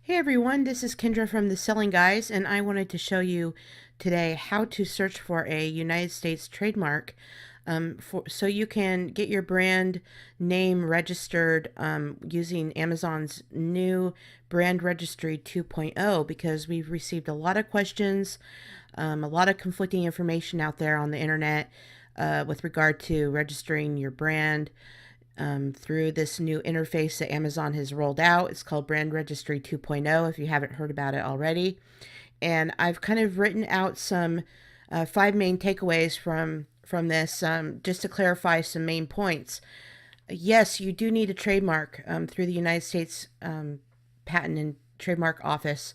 Hey everyone, this is Kendra from the Selling Guys, and I wanted to show you today how to search for a United States trademark so you can get your brand name registered using Amazon's new Brand Registry 2.0 because we've received a lot of questions, a lot of conflicting information out there on the internet with regard to registering your brand through this new interface that Amazon has rolled out. It's called Brand Registry 2.0 if you haven't heard about it already. And I've kind of written out some five main takeaways from this just to clarify some main points. Yes, you do need a trademark through the United States Patent and Trademark Office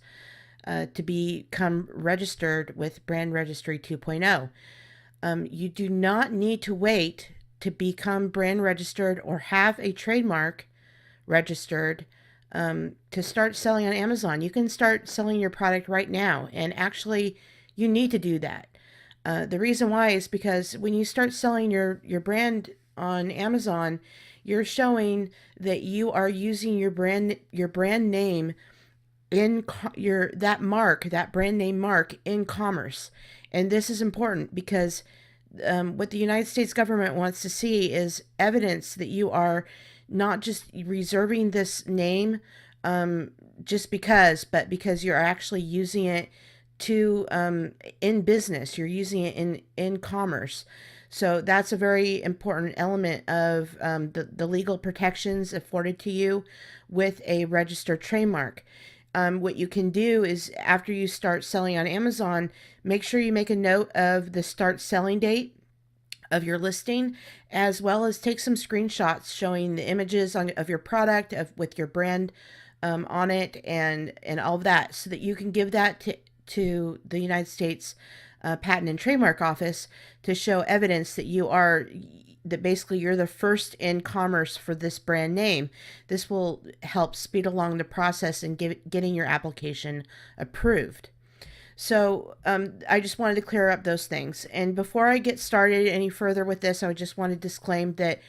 to become registered with Brand Registry 2.0. You do not need to wait to become brand registered or have a trademark registered to start selling on Amazon. You can start selling your product right now, and actually, you need to do that. The reason why is because when you start selling your brand on Amazon, you're showing that you are using your brand name in that brand name mark in commerce. And this is important because what the United States government wants to see is evidence that you are not just reserving this name just because, but because you're actually using it to in business. You're using it in commerce. So that's a very important element of the legal protections afforded to you with a registered trademark. What you can do is after you start selling on Amazon, make sure you make a note of the start selling date of your listing, as well as take some screenshots showing the images of your product with your brand on it and all of that, so that you can give that to the United States Patent and Trademark Office to show evidence that basically you're the first in commerce for this brand name. This will help speed along the process and getting your application approved. So I just wanted to clear up those things. And before I get started any further with this, I just want to disclaim that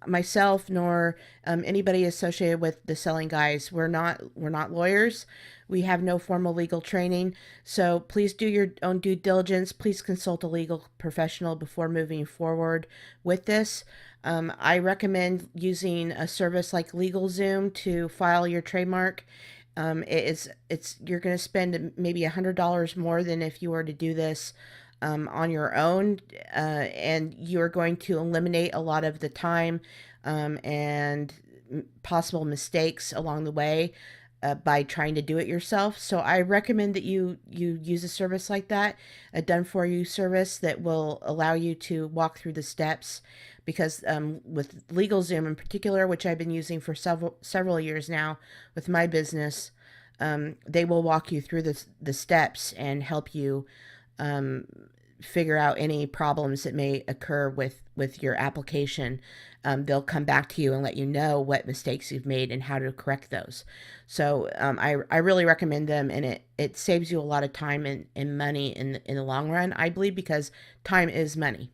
myself nor anybody associated with the Selling Guys, we're not lawyers. We have no formal legal training. So please do your own due diligence. Please consult a legal professional before moving forward with this. I recommend using a service like LegalZoom to file your trademark. You're going to spend maybe $100 more than if you were to do this on your own, and you're going to eliminate a lot of the time and possible mistakes along the way by trying to do it yourself. So I recommend that you use a service like that, a done for you service that will allow you to walk through the steps. Because with LegalZoom in particular, which I've been using for several years now with my business, they will walk you through the steps and help you figure out any problems that may occur with your application. They'll come back to you and let you know what mistakes you've made and how to correct those. So I really recommend them, and it saves you a lot of time and money in the long run, I believe, because time is money.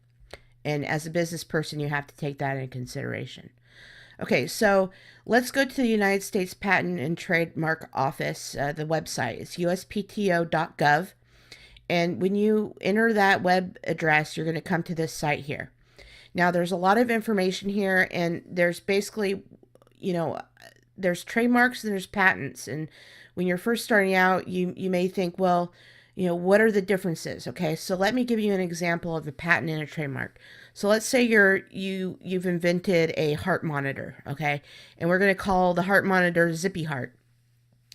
And as a business person, you have to take that into consideration. Okay, so let's go to the United States Patent and Trademark Office. The website is uspto.gov. And when you enter that web address, you're going to come to this site here. Now, there's a lot of information here, and there's basically, there's trademarks and there's patents. And when you're first starting out, you may think, well, what are the differences? Okay, so let me give you an example of a patent and a trademark. So let's say you've invented a heart monitor, okay, and we're going to call the heart monitor Zippy Heart.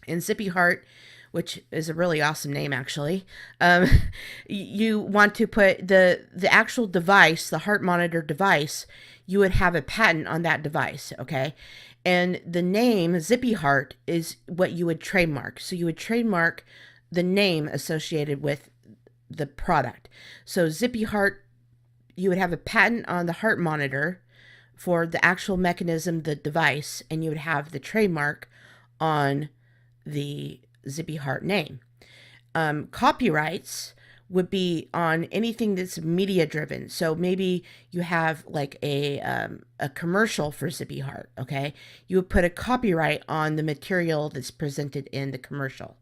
And Zippy Heart, which is a really awesome name actually, you want to put the actual device, the heart monitor device, you would have a patent on that device, okay? And the name Zippy Heart is what you would trademark. So you would trademark the name associated with the product. So Zippy Heart, you would have a patent on the heart monitor for the actual mechanism, the device, and you would have the trademark on the Zippy Heart name. Copyrights would be on anything that's media driven. So maybe you have like a commercial for Zippy Heart, okay? You would put a copyright on the material that's presented in the commercial.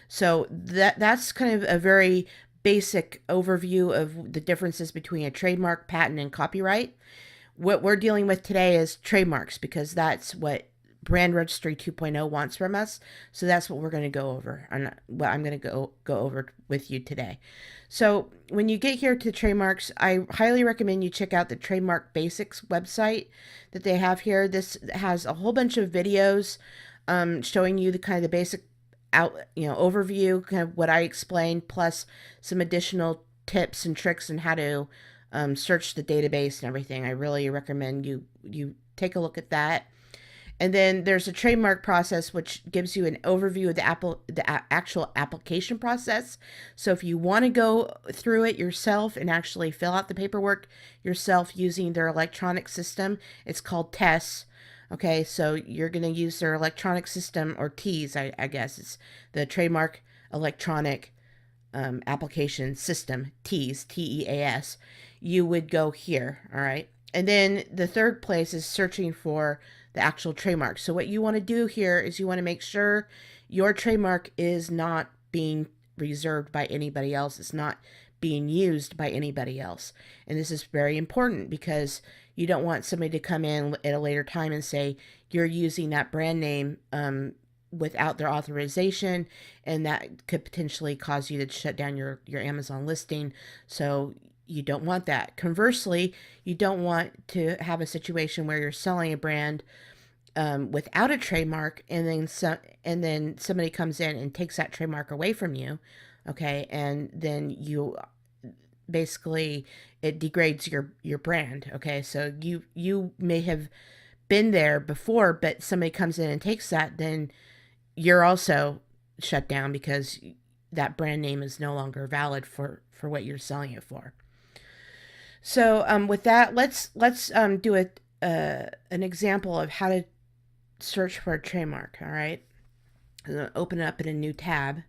So that's kind of a very basic overview of the differences between a trademark, patent, and copyright. What we're dealing with today is trademarks because that's what Brand Registry 2.0 wants from us. So that's what we're going to go over, and what I'm going to go over with you today. So when you get here to trademarks, I highly recommend you check out the Trademark Basics website that they have here. This has a whole bunch of videos showing you the kind of the basic overview, kind of what I explained, plus some additional tips and tricks on how to search the database and everything. I really recommend you take a look at that. And then there's a trademark process, which gives you an overview of the actual application process. So if you want to go through it yourself and actually fill out the paperwork yourself using their electronic system, it's called TESS. Okay, so you're going to use their electronic system, or TEAS, I guess. It's the Trademark Electronic Application System, TEAS, TEAS. You would go here, all right? And then the third place is searching for the actual trademark. So what you want to do here is you want to make sure your trademark is not being reserved by anybody else. It's not being used by anybody else. And this is very important because you don't want somebody to come in at a later time and say you're using that brand name without their authorization, and that could potentially cause you to shut down your Amazon listing. So you don't want that. Conversely, you don't want to have a situation where you're selling a brand without a trademark, and then somebody comes in and takes that trademark away from you, okay, and then you basically it degrades your brand, okay. So you may have been there before, but somebody comes in and takes that, then you're also shut down because that brand name is no longer valid for what you're selling it for. So with that, let's do an example of how to search for a trademark. All right, I'm going to open it up in a new tab,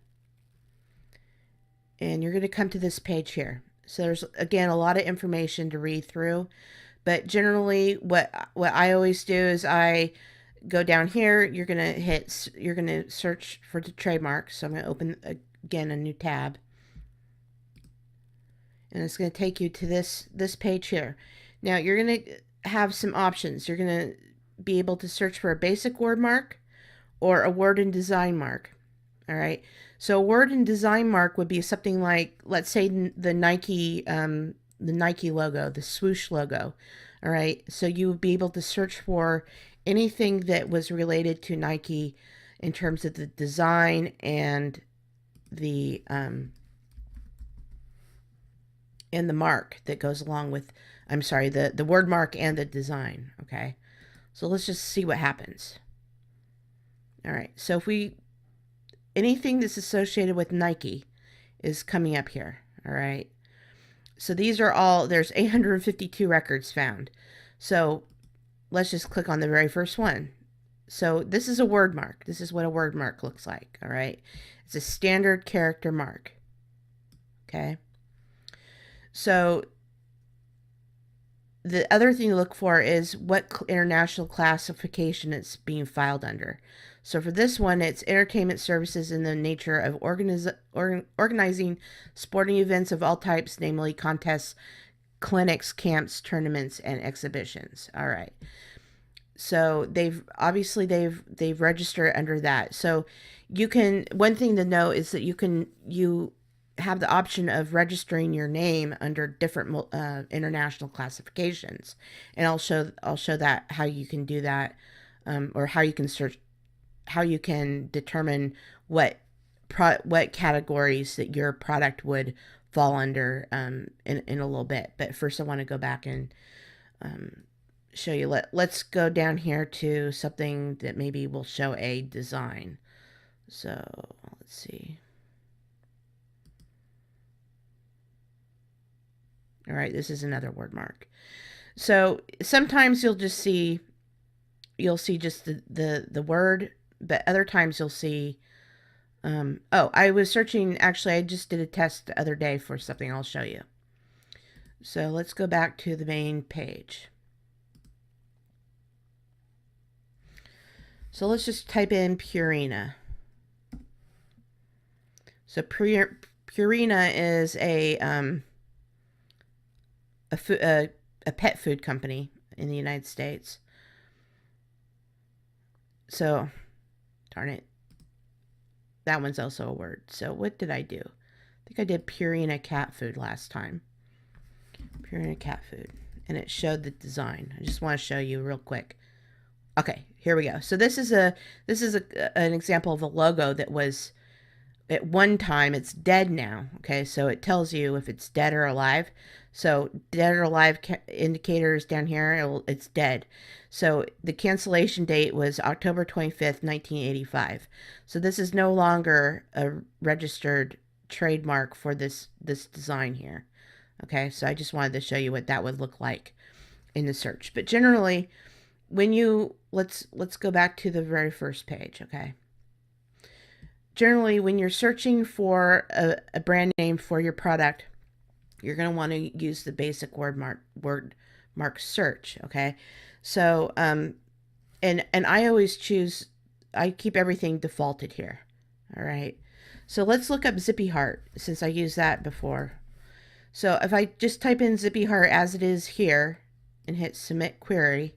and you're going to come to this page here. So there's again a lot of information to read through, but generally what I always do is I go down here. You're going to search for the trademark. So I'm going to open again a new tab. And it's going to take you to this page here. Now you're going to have some options. You're going to be able to search for a basic word mark or a word and design mark. All right. So a word and design mark would be something like, let's say the Nike logo, the swoosh logo. All right. So you would be able to search for anything that was related to Nike in terms of the design and the mark that goes along with, the word mark and the design. Okay, so let's just see what happens. All right, so if anything that's associated with Nike is coming up here. All right, so these are all, there's 852 records found. So let's just click on the very first one. So this is a word mark. This is what a word mark looks like. All right, it's a standard character mark. Okay. So the other thing to look for is what international classification it's being filed under. So for this one, it's entertainment services in the nature of organizing sporting events of all types, namely contests, clinics, camps, tournaments, and exhibitions. All right. So they've registered under that. So one thing to know is that you have the option of registering your name under different international classifications, and I'll show that how you can do that, or how you can search, how you can determine what categories that your product would fall under in a little bit. But first, I want to go back and show you. Let's go down here to something that maybe will show a design. So let's see. All right, this is another word mark. So sometimes you'll see just the word, but other times you'll see Oh, I was searching, actually, I just did a test the other day for something I'll show you. So let's go back to the main page. So let's just type in Purina. So Purina is a pet food company in the United States. So, darn it. That one's also a word. So what did I do? I think I did Purina cat food last time. Purina cat food. And it showed the design. I just want to show you real quick. Okay, here we go. So this is an example of a logo that was at one time. It's dead now. Okay, so it tells you if it's dead or alive. So dead or alive indicators down here, it's dead. So the cancellation date was October 25th, 1985. So this is no longer a registered trademark for this design here. Okay, so I just wanted to show you what that would look like in the search. But generally, when you let's go back to the very first page. Okay, generally when you're searching for a brand name for your product, you're going to want to use the basic word mark search. Okay, so and I always choose, I keep everything defaulted here. All right, so let's look up Zippy Heart since I used that before. So if I just type in Zippy Heart as it is here and hit submit query.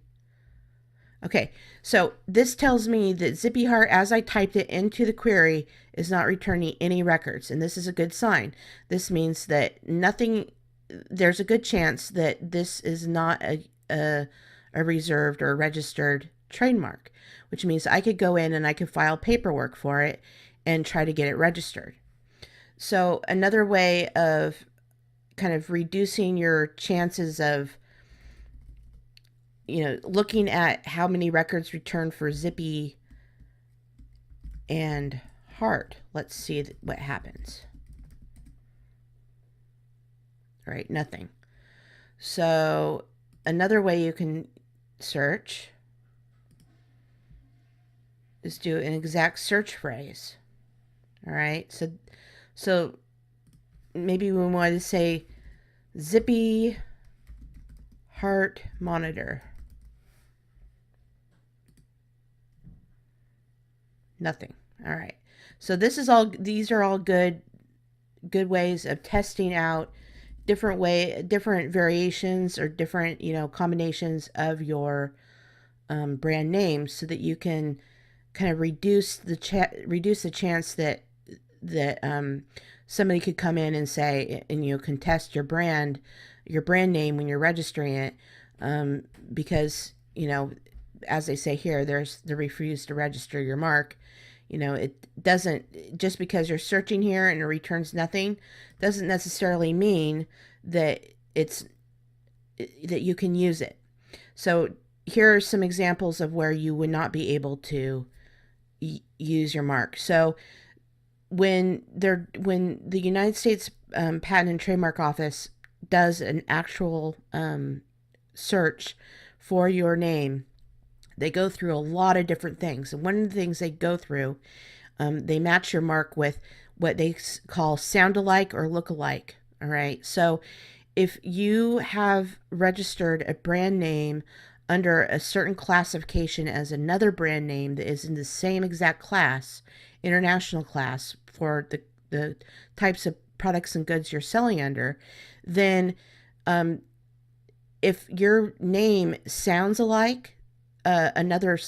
Okay, so this tells me that Zippy Heart, as I typed it into the query, is not returning any records, and this is a good sign. This means that there's a good chance that this is not a reserved or registered trademark, which means I could go in and I could file paperwork for it and try to get it registered. So another way of kind of reducing your chances of looking at how many records returned for Zippy and Heart. Let's see what happens. All right, nothing. So another way you can search is do an exact search phrase. All right, so maybe we want to say Zippy Heart monitor. Nothing. All right. So these are all good ways of testing out different variations or different, combinations of your brand names so that you can kind of reduce the chance that somebody could come in and say, and you contest your brand name when you're registering it, because as they say here, there's the refuse to register your mark. It doesn't, just because you're searching here and it returns nothing, doesn't necessarily mean that that you can use it. So here are some examples of where you would not be able to use your mark. So when the United States Patent and Trademark Office does an actual search for your name, they go through a lot of different things. And one of the things they go through, they match your mark with what they call sound alike or look alike. All right. So if you have registered a brand name under a certain classification as another brand name that is in the same exact class, international class, for the types of products and goods you're selling under, then if your name sounds alike another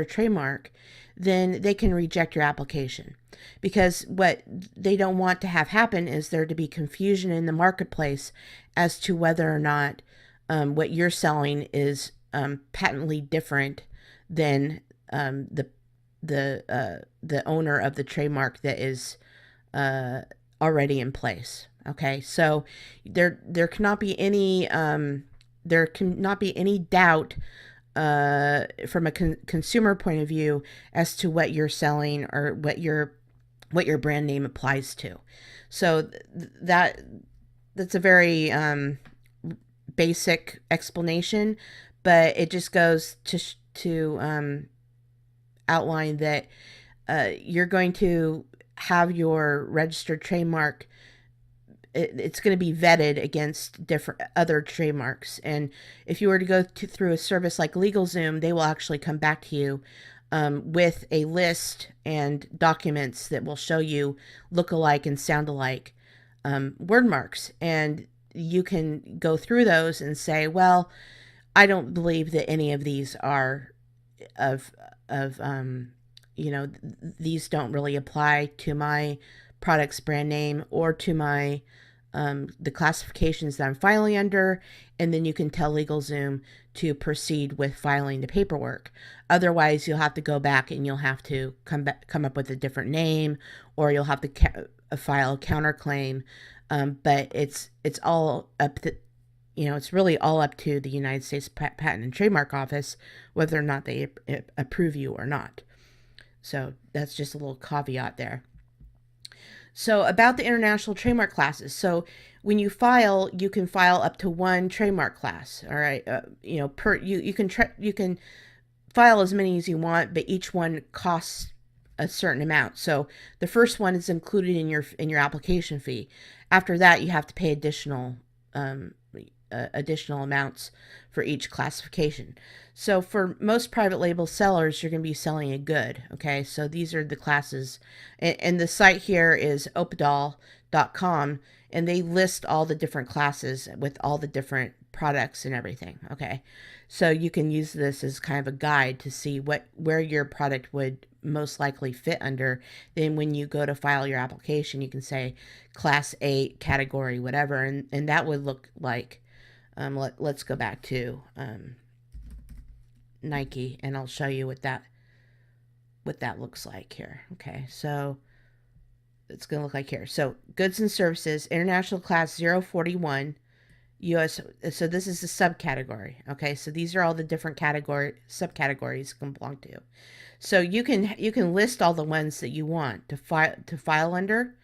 trademark, then they can reject your application, because what they don't want to have happen is there to be confusion in the marketplace as to whether or not what you're selling is patently different than the owner of the trademark that is already in place. Okay, so there cannot be any doubt from a consumer point of view as to what you're selling or what your brand name applies to. So that's a very basic explanation, but it just goes to outline that you're going to have your registered trademark, it's going to be vetted against different other trademarks. And if you were to go through a service like LegalZoom, they will actually come back to you with a list and documents that will show you look-alike and sound-alike word marks. And you can go through those and say, well, I don't believe that any of these are of of these don't really apply to my product's brand name or to my the classifications that I'm filing under, and then you can tell LegalZoom to proceed with filing the paperwork. Otherwise, you'll have to go back and you'll have to come up with a different name, or you'll have to file a counterclaim. But it's all up to, it's really all up to the United States Patent and Trademark Office whether or not they approve you or not. So that's just a little caveat there. So about the international trademark classes. So when you file, you can file up to one trademark class. All right, you can file as many as you want, but each one costs a certain amount. So the first one is included in your application fee. After that, you have to pay additional amounts for each classification. So for most private label sellers, you're going to be selling a good. Okay, so these are the classes, and the site here is opadol.com, and they list all the different classes with all the different products and everything. Okay, so you can use this as kind of a guide to see where your product would most likely fit under. Then when you go to file your application, you can say class 8 category whatever, and that would look like let's go back to Nike, and I'll show you what that looks like here. Okay, so it's going to look like here. So goods and services, international class 041 US. So this is the subcategory. Okay, so these are all the different subcategories can belong to. So you can list all the ones that you want to file under.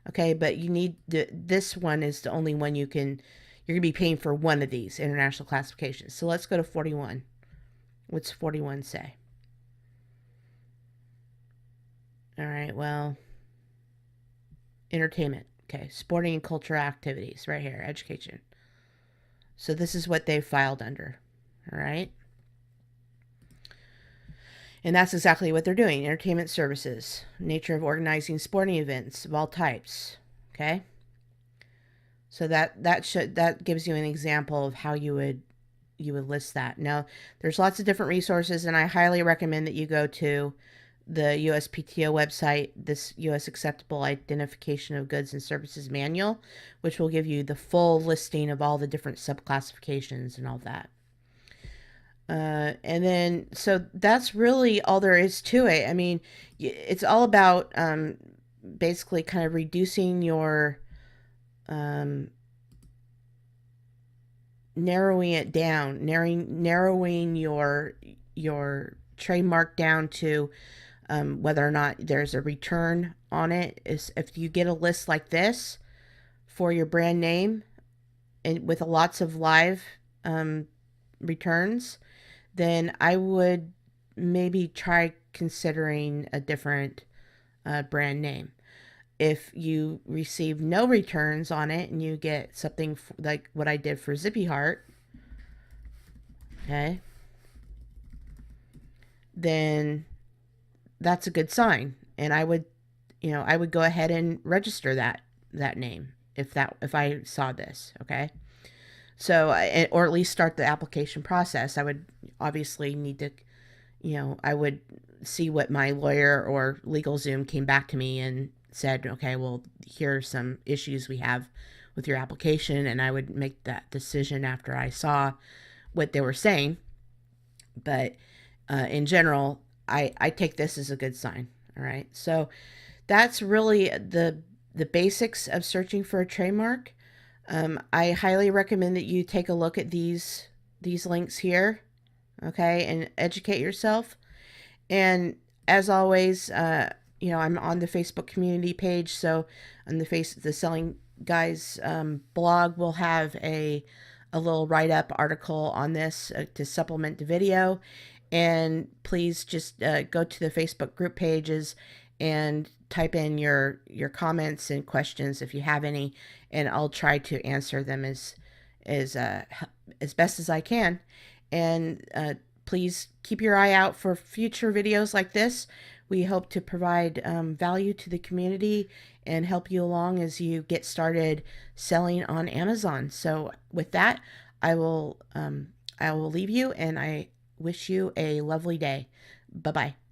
Okay, but you need this one is the only one you're going to be paying for one of these international classifications. So let's go to 41. What's 41 say? All right, well, entertainment. Okay, sporting and cultural activities right here, education. So this is what they filed under. All right. And that's exactly what they're doing. Entertainment services, nature of organizing sporting events of all types. Okay. So that gives you an example of how you would list that. Now, there's lots of different resources, and I highly recommend that you go to the USPTO website, this U.S. Acceptable Identification of Goods and Services Manual, which will give you the full listing of all the different subclassifications and all that. And then, so that's really all there is to it. I mean, it's all about basically kind of reducing your narrowing it down, narrowing your trademark down to whether or not there's a return on it. Is if you get a list like this for your brand name and with lots of live returns, then I would maybe try considering a different brand name. If you receive no returns on it and you get something like what I did for Zippy Heart, okay, then that's a good sign. And I would go ahead and register that name if I saw this, okay. So, or at least start the application process. I would obviously need to, I would see what my lawyer or LegalZoom came back to me and said, okay, well, here are some issues we have with your application, and I would make that decision after I saw what they were saying. But in general, I take this as a good sign. All right, so that's really the basics of searching for a trademark. I highly recommend that you take a look at these links here, okay, and educate yourself. And as always, I'm on the Facebook community page, so on the Selling Guys blog, we'll have a little write-up article on this to supplement the video. And please just go to the Facebook group pages and type in your comments and questions if you have any, and I'll try to answer them as as best as I can. And please keep your eye out for future videos like this. We hope to provide value to the community and help you along as you get started selling on Amazon. So with that, I will I will leave you, and I wish you a lovely day. Bye bye.